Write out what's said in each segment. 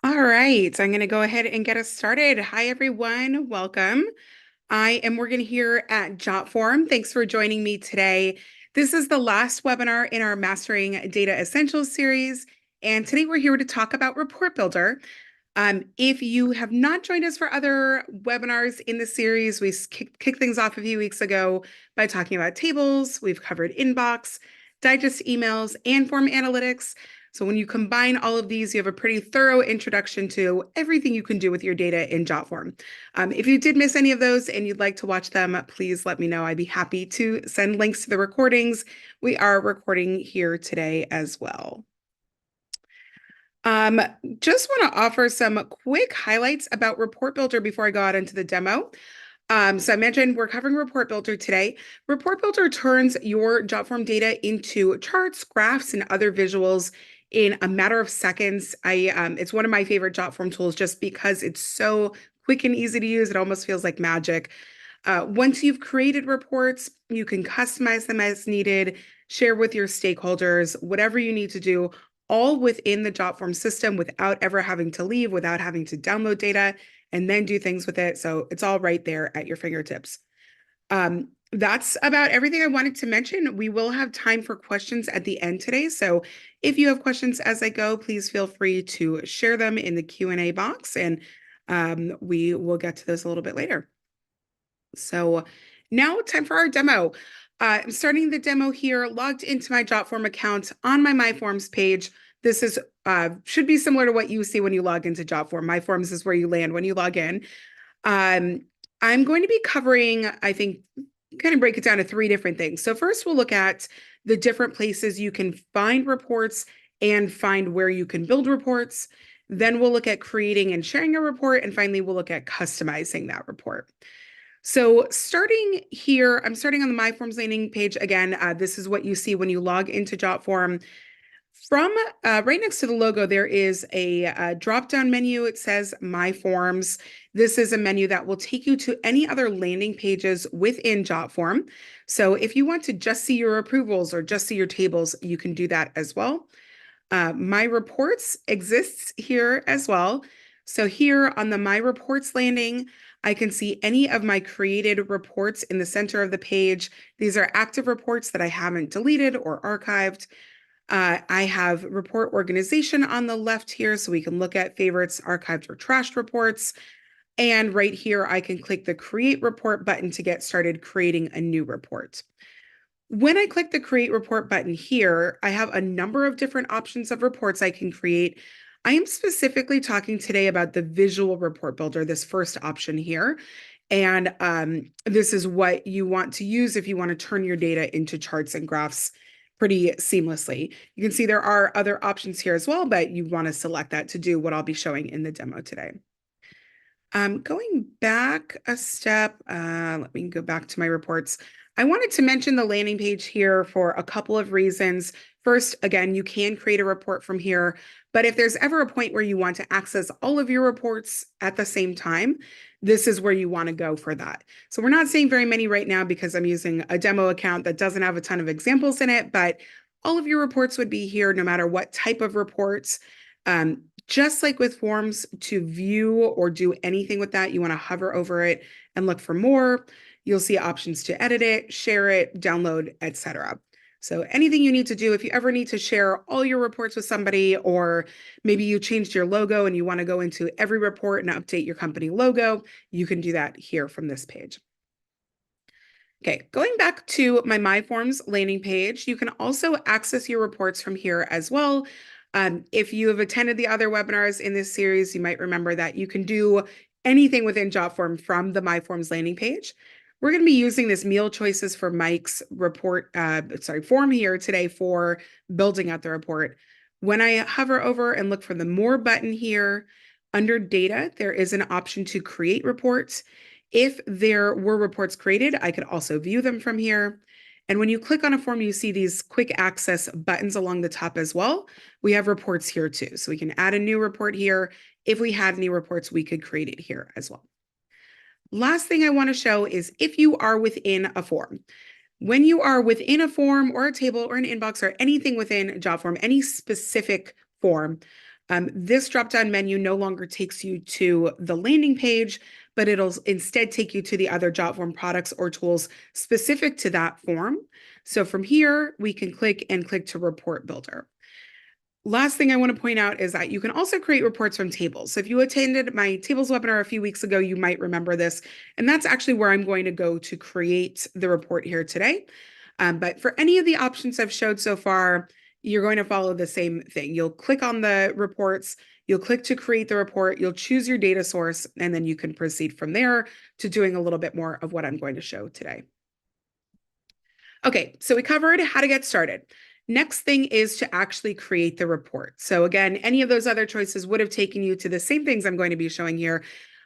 All right, I'm going to go ahead and get us started. Hi, everyone. Welcome. I am Morgan here at Jotform. Thanks for joining me today. This is the last webinar in our Mastering Data Essentials series, and today we're here to talk about Report Builder. If you have not joined us for other webinars in the series, we kicked things off a few weeks ago by talking about tables. We've covered inbox, digest emails, and form analytics. So when you combine all of these, you have a pretty thorough introduction to everything you can do with your data in Jotform. If you did miss any of those and you'd like to watch them, please let me know. I'd be happy to send links to the recordings. We are recording here today as well. Um, just want to offer some quick highlights about Report Builder before I go out into the demo. So I mentioned we're covering Report Builder today. Report Builder turns your Jotform data into charts, graphs, and other visuals in a matter of seconds. It's one of my favorite Jotform tools just because it's so quick and easy to use. It almost feels like magic. Once you've created reports, you can customize them as needed, share with your stakeholders, whatever you need to do, all within the Jotform system without ever having to leave, without having to download data and then do things with it. So it's all right there at your fingertips. That's about everything I wanted to mention. We will have time for questions at the end today. So if you have questions as I go, please feel free to share them in the Q&A box, and we will get to those a little bit later. So now time for our demo. I'm starting the demo here, logged into my Jotform account on my My Forms page. This is should be similar to what you see when you log into Jotform. My Forms is where you land when you log in. I'm going to be covering, I think, kind of break it down to three different things. So first, we'll look at the different places you can find reports and find where you can build reports. Then we'll look at creating and sharing a report. And finally, we'll look at customizing that report. So starting here, I'm starting on the My Forms landing page again. This is what you see when you log into Jotform. From right next to the logo, there is a drop-down menu. It says My Forms. This is a menu that will take you to any other landing pages within Jotform. So if you want to just see your approvals or just see your tables, you can do that as well. My Reports exists here as well. So here on the My Reports landing, I can see any of my created reports in the center of the page. These are active reports that I haven't deleted or archived. I have report organization on the left here, so we can look at favorites, archived, or trashed reports. And right here, I can click the Create Report button to get started creating a new report. When I click the Create Report button here, I have a number of different options of reports I can create. I am specifically talking today about the Visual Report Builder, this first option here. And this is what you want to use if you want to turn your data into charts and graphs pretty seamlessly. You can see there are other options here as well, but you want to select that to do what I'll be showing in the demo today. Going back a step, let me go back to my reports. I wanted to mention the landing page here for a couple of reasons. First, again, you can create a report from here, but if there's ever a point where you want to access all of your reports at the same time, this is where you want to go for that. So we're not seeing very many right now because I'm using a demo account that doesn't have a ton of examples in it, but all of your reports would be here no matter what type of reports. Just like with forms, to view or do anything with that, you want to hover over it and look for more. You'll see options to edit it, share it, download, etc. So anything you need to do, if you ever need to share all your reports with somebody, or maybe you changed your logo and you want to go into every report and update your company logo, you can do that here from this page. Okay, going back to my Forms landing page, you can also access your reports from here as well. If you have attended the other webinars in this series, you might remember that you can do anything within Jotform from the My Forms landing page. We're going to be using this meal choices for Mike's report, form here today for building out the report. When I hover over and look for the More button here, under Data, there is an option to create reports. If there were reports created, I could also view them from here. And when you click on a form, you see these quick access buttons along the top as well. We have reports here too. So we can add a new report here. If we had any reports, we could create it here as well. Last thing I want to show is if you are within a form. When you are within a form or a table or an inbox or anything within Jotform, any specific form, This drop-down menu no longer takes you to the landing page, but it'll instead take you to the other Jotform products or tools specific to that form. So from here, we can click to Report Builder. Last thing I want to point out is that you can also create reports from tables. So if you attended my tables webinar a few weeks ago, you might remember this. And that's actually where I'm going to go to create the report here today. But for any of the options I've showed so far, you're going to follow the same thing. You'll click on the reports, you'll click to create the report, you'll choose your data source, and then you can proceed from there to doing a little bit more of what I'm going to show today. Okay, so we covered how to get started. Next thing is to actually create the report. So again, any of those other choices would have taken you to the same things I'm going to be showing here.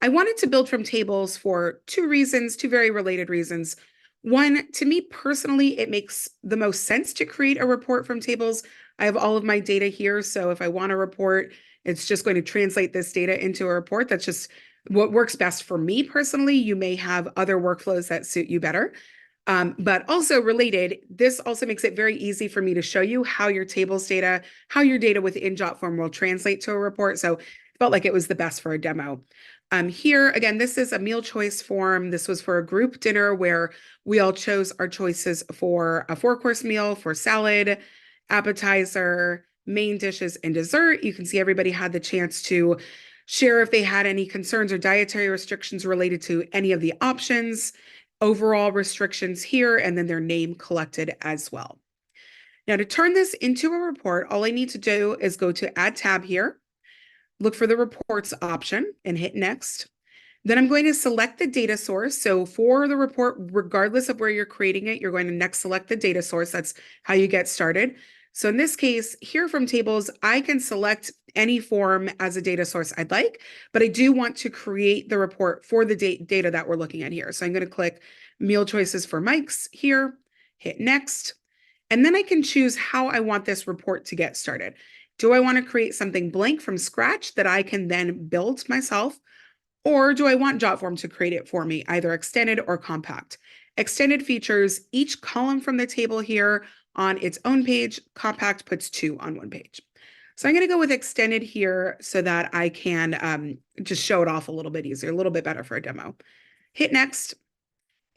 I wanted to build from tables for two reasons, two very related reasons. One, to me personally, it makes the most sense to create a report from tables. I have all of my data here, so if I want a report, it's just going to translate this data into a report. That's just what works best for me personally. You may have other workflows that suit you better. But also related, this also makes it very easy for me to show you how your tables data, how your data within Jotform will translate to a report. So it felt like it was the best for a demo. Here, again, this is a meal choice form. This was for a group dinner where we all chose our choices for a 4-course meal, for salad, appetizer, main dishes, and dessert. You can see everybody had the chance to share if they had any concerns or dietary restrictions related to any of the options, overall restrictions here, and then their name collected as well. Now, to turn this into a report, all I need to do is go to Add Tab here, look for the Reports option, and hit Next. Then I'm going to select the data source. So for the report, regardless of where you're creating it, you're going to next select the data source. That's how you get started. So in this case, here from tables, I can select any form as a data source I'd like, but I do want to create the report for the data that we're looking at here. So I'm going to click Meal Choices for Mike's here, hit Next, and then I can choose how I want this report to get started. Do I want to create something blank from scratch that I can then build myself? Or do I want Jotform to create it for me, either extended or compact? Extended features each column from the table here on its own page. Compact puts 2 on one page. So I'm going to go with extended here so that I can just show it off a little bit easier, a little bit better for a demo. Hit Next.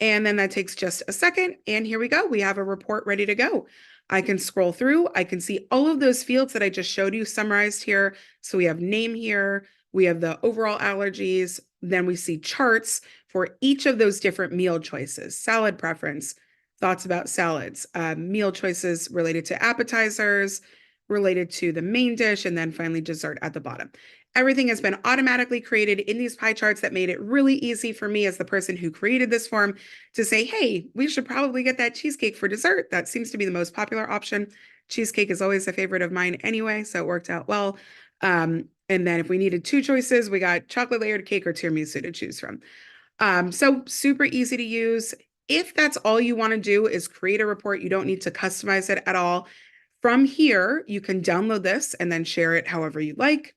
And then that takes just a second. And here we go. We have a report ready to go. I can scroll through. I can see all of those fields that I just showed you summarized here. So we have name here. We have the overall allergies. Then we see charts for each of those different meal choices, salad preference, thoughts about salads, meal choices related to appetizers, related to the main dish, and then finally dessert at the bottom. Everything has been automatically created in these pie charts that made it really easy for me as the person who created this form to say, hey, we should probably get that cheesecake for dessert. That seems to be the most popular option. Cheesecake is always a favorite of mine anyway, so it worked out well. And then if we needed 2 choices, we got chocolate layered cake or tiramisu to choose from. So super easy to use. If that's all you want to do is create a report, you don't need to customize it at all. From here, you can download this and then share it however you like.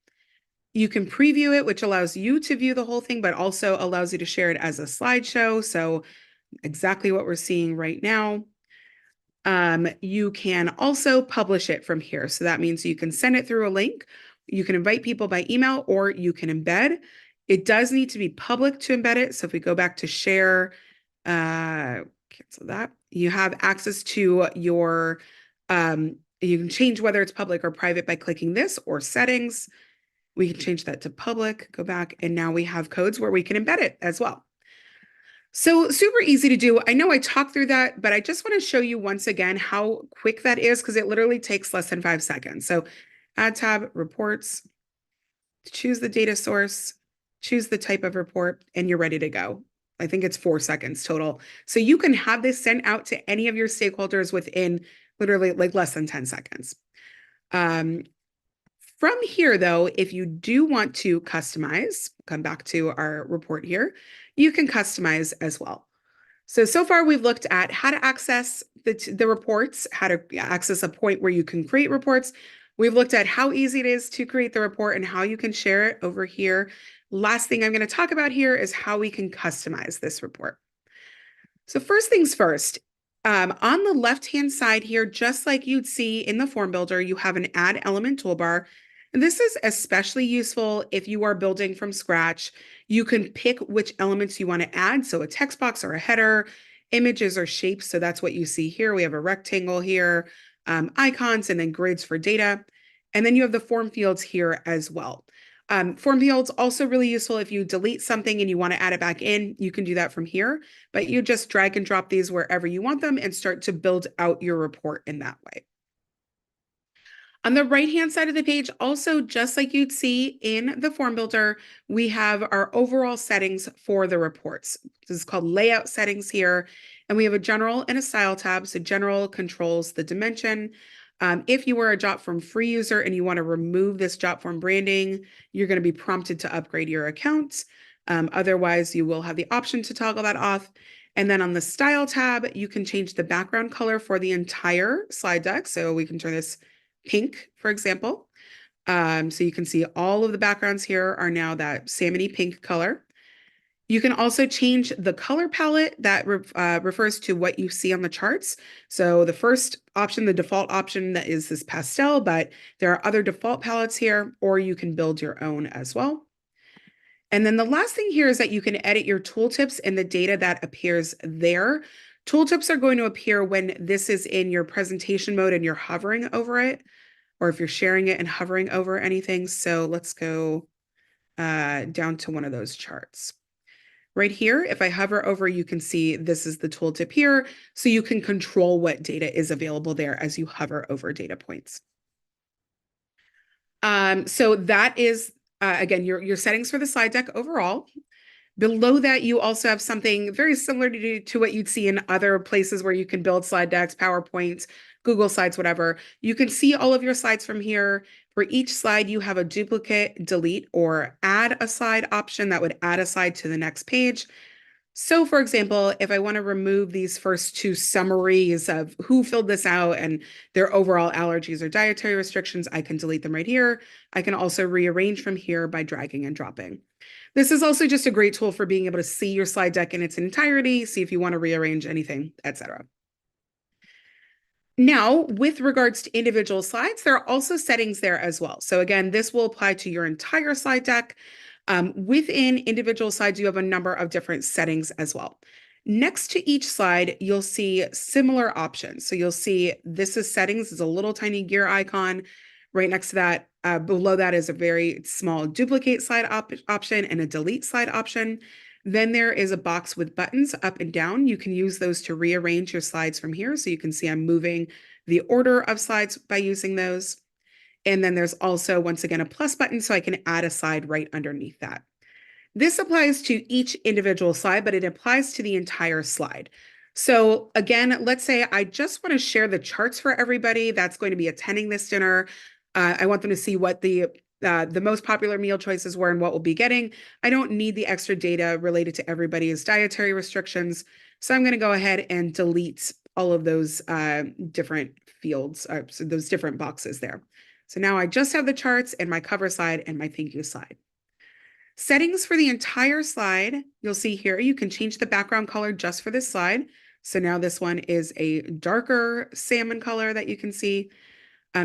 You can preview it, which allows you to view the whole thing, but also allows you to share it as a slideshow. So exactly what we're seeing right now. You can also publish it from here. So that means you can send it through a link. You can invite people by email, or you can embed. It does need to be public to embed it. So if we go back to share, cancel that. You have access to your, you can change whether it's public or private by clicking this or settings. We can change that to public, go back, and now we have codes where we can embed it as well. So super easy to do. I know I talked through that, but I just want to show you once again how quick that is because it literally takes less than 5 seconds. So Add Tab, Reports, choose the data source, choose the type of report, and you're ready to go. I think it's 4 seconds total. So you can have this sent out to any of your stakeholders within literally like less than 10 seconds. From here, though, if you do want to customize, come back to our report here, you can customize as well. So far we've looked at how to access the reports, how to access a point where you can create reports. We've looked at how easy it is to create the report and how you can share it over here. Last thing I'm going to talk about here is how we can customize this report. So first things first, on the left-hand side here, just like you'd see in the form builder, you have an Add Element toolbar. And this is especially useful if you are building from scratch. You can pick which elements you want to add. So a text box or a header, images or shapes. So that's what you see here. We have a rectangle here, icons, and then grids for data. And then you have the form fields here as well. Form fields also really useful if you delete something and you want to add it back in, you can do that from here, but you just drag and drop these wherever you want them and start to build out your report in that way. On the right-hand side of the page, also just like you'd see in the form builder, we have our overall settings for the reports. This is called layout settings here. And we have a general and a style tab. So general controls the dimension. If you were a Jotform free user and you want to remove this Jotform branding, you're going to be prompted to upgrade your account. Otherwise, you will have the option to toggle that off. And then on the style tab, you can change the background color for the entire slide deck. So we can turn this pink, for example. So you can see all of the backgrounds here are now that salmony pink color. You can also change the color palette that refers to what you see on the charts. So the first option, the default option, that is this pastel, but there are other default palettes here, or you can build your own as well. And then the last thing here is that you can edit your tooltips and the data that appears there. Tooltips are going to appear when this is in your presentation mode and you're hovering over it, or if you're sharing it and hovering over anything. So let's go down to one of those charts. Right here, if I hover over, you can see this is the tooltip here. So you can control what data is available there as you hover over data points. So that is, again, your settings for the slide deck overall. Below that, you also have something very similar to what you'd see in other places where you can build slide decks, PowerPoints, Google Slides, whatever. You can see all of your slides from here. For each slide, you have a duplicate, delete, or add a slide option that would add a slide to the next page. So for example, if I want to remove these first two summaries of who filled this out and their overall allergies or dietary restrictions, I can delete them right here. I can also rearrange from here by dragging and dropping. This is also just a great tool for being able to see your slide deck in its entirety, see if you want to rearrange anything, etc. Now, with regards to individual slides, there are also settings there as well. So again, this will apply to your entire slide deck. Within individual slides, you have a number of different settings as well. Next to each slide, you'll see similar options. So you'll see this is settings, is a little tiny gear icon. Right next to that, below that is a very small duplicate slide option and a delete slide option. Then there is a box with buttons up and down. You can use those to rearrange your slides from here. So you can see I'm moving the order of slides by using those. And then there's also, once again, a plus button, so I can add a slide right underneath that. This applies to each individual slide, but it applies to the entire slide. So again, let's say I just want to share the charts for everybody that's going to be attending this dinner. I want them to see what the most popular meal choices were and what we'll be getting. I don't need the extra data related to everybody's dietary restrictions. So I'm going to go ahead and delete all of those different fields, so those different boxes there. So now I just have the charts and my cover slide and my thank you slide. Settings for the entire slide, you'll see here, you can change the background color just for this slide. So now this one is a darker salmon color that you can see.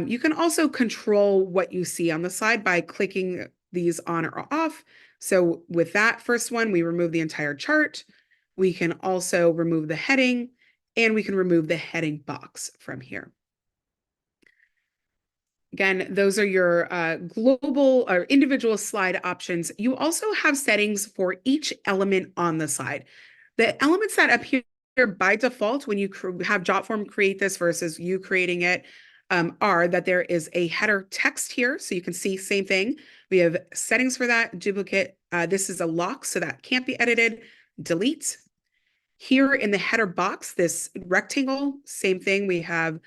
You can also control what you see on the slide by clicking these on or off. So with that first one, we remove the entire chart. We can also remove the heading, and we can remove the heading box from here. Again, those are your global or individual slide options. You also have settings for each element on the slide. The elements that appear by default when you have Jotform create this versus you creating it are that there is a header text here. So you can see same thing. We have settings for that, duplicate. This is a lock, so that can't be edited. Delete. Here in the header box, this rectangle, same thing. We have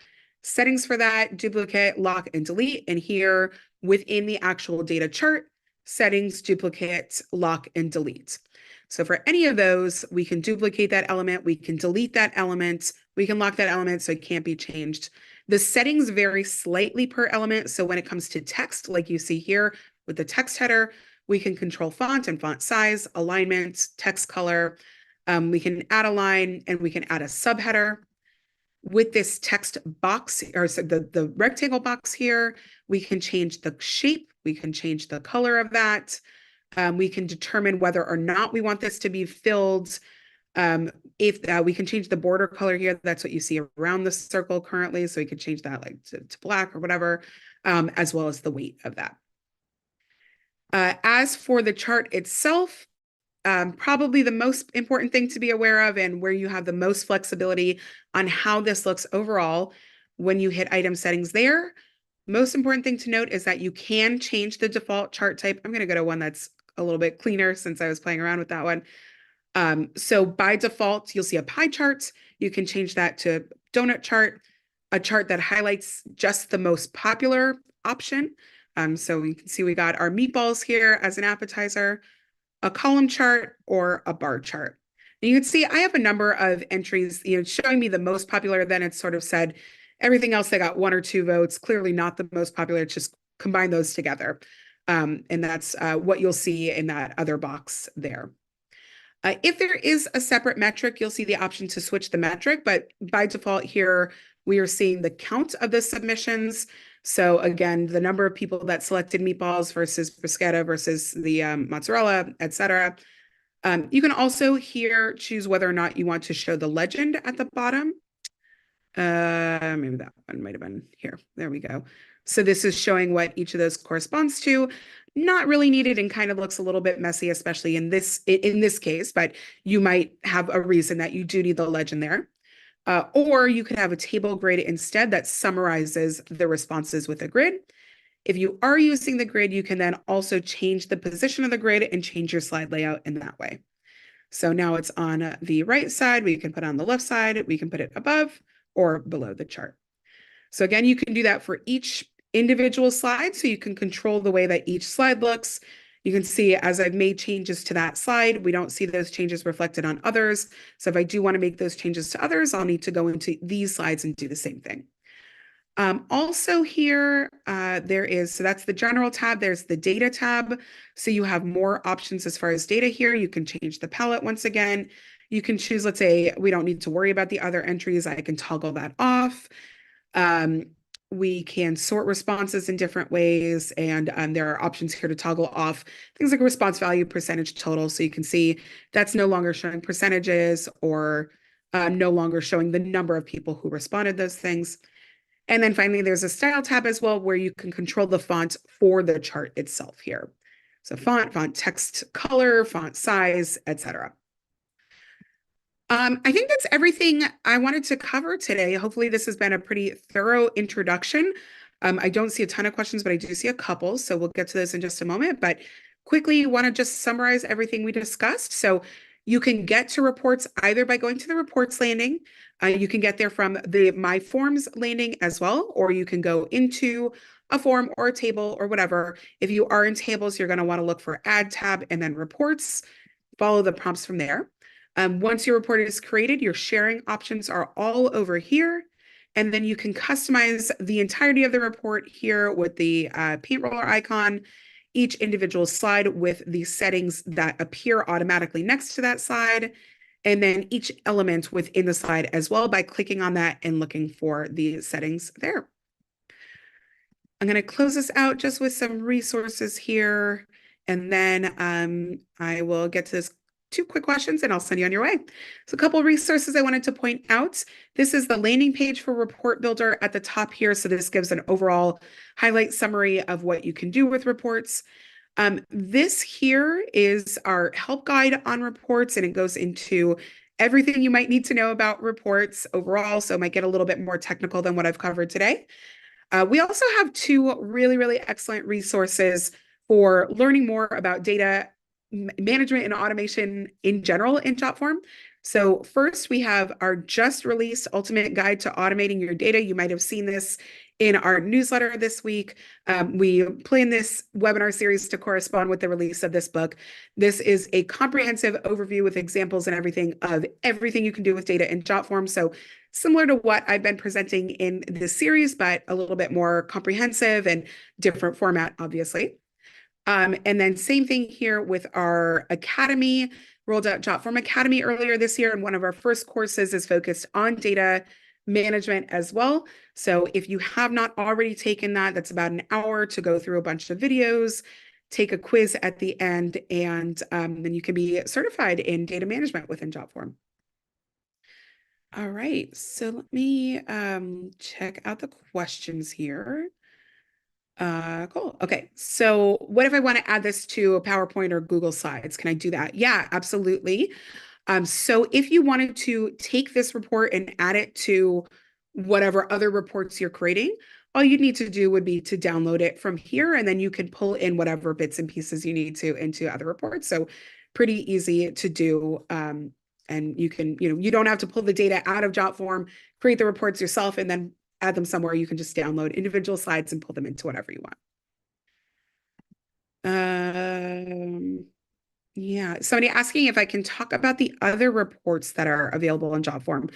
settings for that, duplicate, lock, and delete. And here within the actual data chart, settings, duplicate, lock, and delete. So for any of those, we can duplicate that element, we can delete that element, we can lock that element so it can't be changed. The settings vary slightly per element. So when it comes to text, like you see here with the text header, we can control font and font size, alignment, text color. We can add a line and we can add a subheader. With this text box, or so the rectangle box here, we can change the shape We can change the color of that. We can determine whether or not we want this to be filled. If we can change the border color here, that's what you see around the circle currently. So we could change that like to black or whatever, as well as the weight of that. As for the chart itself, probably the most important thing to be aware of and where you have the most flexibility on how this looks overall when you hit item settings there. Most important thing to note is that you can change the default chart type. I'm going to go to one that's a little bit cleaner since I was playing around with that one. So by default, you'll see a pie chart. You can change that to donut chart, a chart that highlights just the most popular option. So you can see we got our meatballs here as an appetizer, a column chart, or a bar chart. And you can see I have a number of entries, showing me the most popular. Then it's sort of said everything else, they got 1 or 2 votes, clearly not the most popular. It's just combine those together. And that's what you'll see in that other box there. If there is a separate metric, you'll see the option to switch the metric, but by default here, we are seeing the count of the submissions. So again, the number of people that selected meatballs versus bruschetta versus the mozzarella, etc. You can also here choose whether or not you want to show the legend at the bottom. Maybe that one might have been here. There we go. So this is showing what each of those corresponds to. Not really needed and kind of looks a little bit messy, especially in this case, but you might have a reason that you do need the legend there. Or you could have a table grid instead that summarizes the responses with a grid. If you are using the grid, you can then also change the position of the grid and change your slide layout in that way. So now it's on the right side. We can put it on the left side. We can put it above or below the chart. So again, you can do that for each individual slide, so you can control the way that each slide looks. You can see as I've made changes to that slide, we don't see those changes reflected on others. So if I do want to make those changes to others, I'll need to go into these slides and do the same thing. Also here, so that's the general tab. There's the data tab. So you have more options as far as data here. You can change the palette once again. You can choose, let's say, we don't need to worry about the other entries. I can toggle that off. We can sort responses in different ways, and there are options here to toggle off things like response value, percentage total. So you can see that's no longer showing percentages or no longer showing the number of people who responded those things. And then finally, there's a style tab as well, where you can control the font for the chart itself here. So font text color, font size, etc. I think that's everything I wanted to cover today. Hopefully this has been a pretty thorough introduction. I don't see a ton of questions, but I do see a couple, so we'll get to those in just a moment. But quickly, want to just summarize everything we discussed. So you can get to reports either by going to the reports landing. You can get there from the My Forms landing as well, or you can go into a form or a table or whatever. If you are in tables, you're going to want to look for Add tab and then Reports. Follow the prompts from there. Once your report is created, your sharing options are all over here. And then you can customize the entirety of the report here with the paint roller icon, each individual slide with the settings that appear automatically next to that slide, and then each element within the slide as well by clicking on that and looking for the settings there. I'm going to close this out just with some resources here, and then I will get to this 2 quick questions and I'll send you on your way. So a couple of resources I wanted to point out. This is the landing page for Report Builder at the top here. So this gives an overall highlight summary of what you can do with reports. This here is our help guide on reports, and it goes into everything you might need to know about reports overall. So it might get a little bit more technical than what I've covered today. We also have 2 really, really excellent resources for learning more about data management and automation in general in Jotform. So first, we have our just released Ultimate Guide to Automating Your Data. You might have seen this in our newsletter this week. We plan this webinar series to correspond with the release of this book. This is a comprehensive overview with examples and everything of everything you can do with data in Jotform. So similar to what I've been presenting in this series, but a little bit more comprehensive and different format, obviously. And then same thing here with our academy. Rolled out Jotform Academy earlier this year, and one of our first courses is focused on data management as well. So if you have not already taken that, that's about an hour to go through a bunch of videos, take a quiz at the end, and then you can be certified in data management within Jotform. All right, so let me check out the questions here. Cool. Okay. So what if I want to add this to a PowerPoint or Google Slides? Can I do that? Yeah, absolutely. So if you wanted to take this report and add it to whatever other reports you're creating, all you'd need to do would be to download it from here, and then you can pull in whatever bits and pieces you need to into other reports. So pretty easy to do. And you can, you don't have to pull the data out of Jotform, create the reports yourself, and then add them somewhere. You can just download individual slides and pull them into whatever you want. Yeah, somebody asking if I can talk about the other reports that are available in Jotform.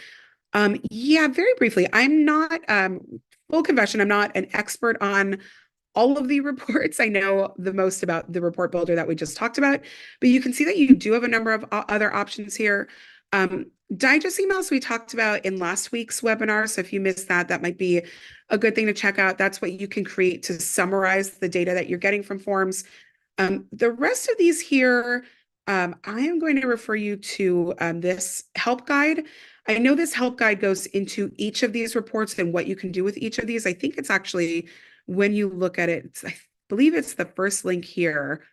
Yeah, very briefly. I'm not, full confession, I'm not an expert on all of the reports. I know the most about the report builder that we just talked about, but you can see that you do have a number of other options here. Digest emails we talked about in last week's webinar. So if you missed that, that might be a good thing to check out. That's what you can create to summarize the data that you're getting from forms. The rest of these here, I am going to refer you to this help guide. I know this help guide goes into each of these reports and what you can do with each of these. I think it's actually, when you look at it, I believe it's the first link here.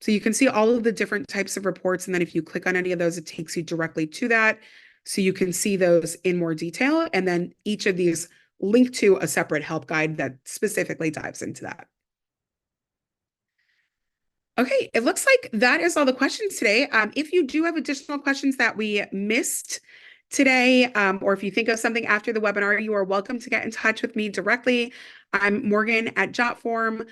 So you can see all of the different types of reports. And then if you click on any of those, it takes you directly to that. So you can see those in more detail. And then each of these link to a separate help guide that specifically dives into that. Okay, it looks like that is all the questions today. If you do have additional questions that we missed today, or if you think of something after the webinar, you are welcome to get in touch with me directly. I'm Morgan at Jotform.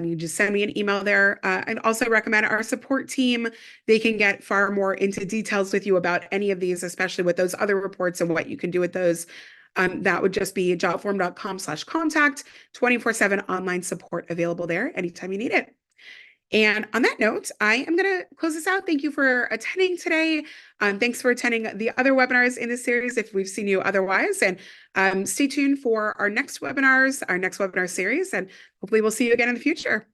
You just send me an email there. I'd also recommend our support team. They can get far more into details with you about any of these, especially with those other reports and what you can do with those. That would just be jotform.com/contact, 24/7 online support available there anytime you need it. And on that note, I am going to close this out. Thank you for attending today. Thanks for attending the other webinars in this series if we've seen you otherwise. And stay tuned for our next webinars, our next webinar series, and hopefully we'll see you again in the future.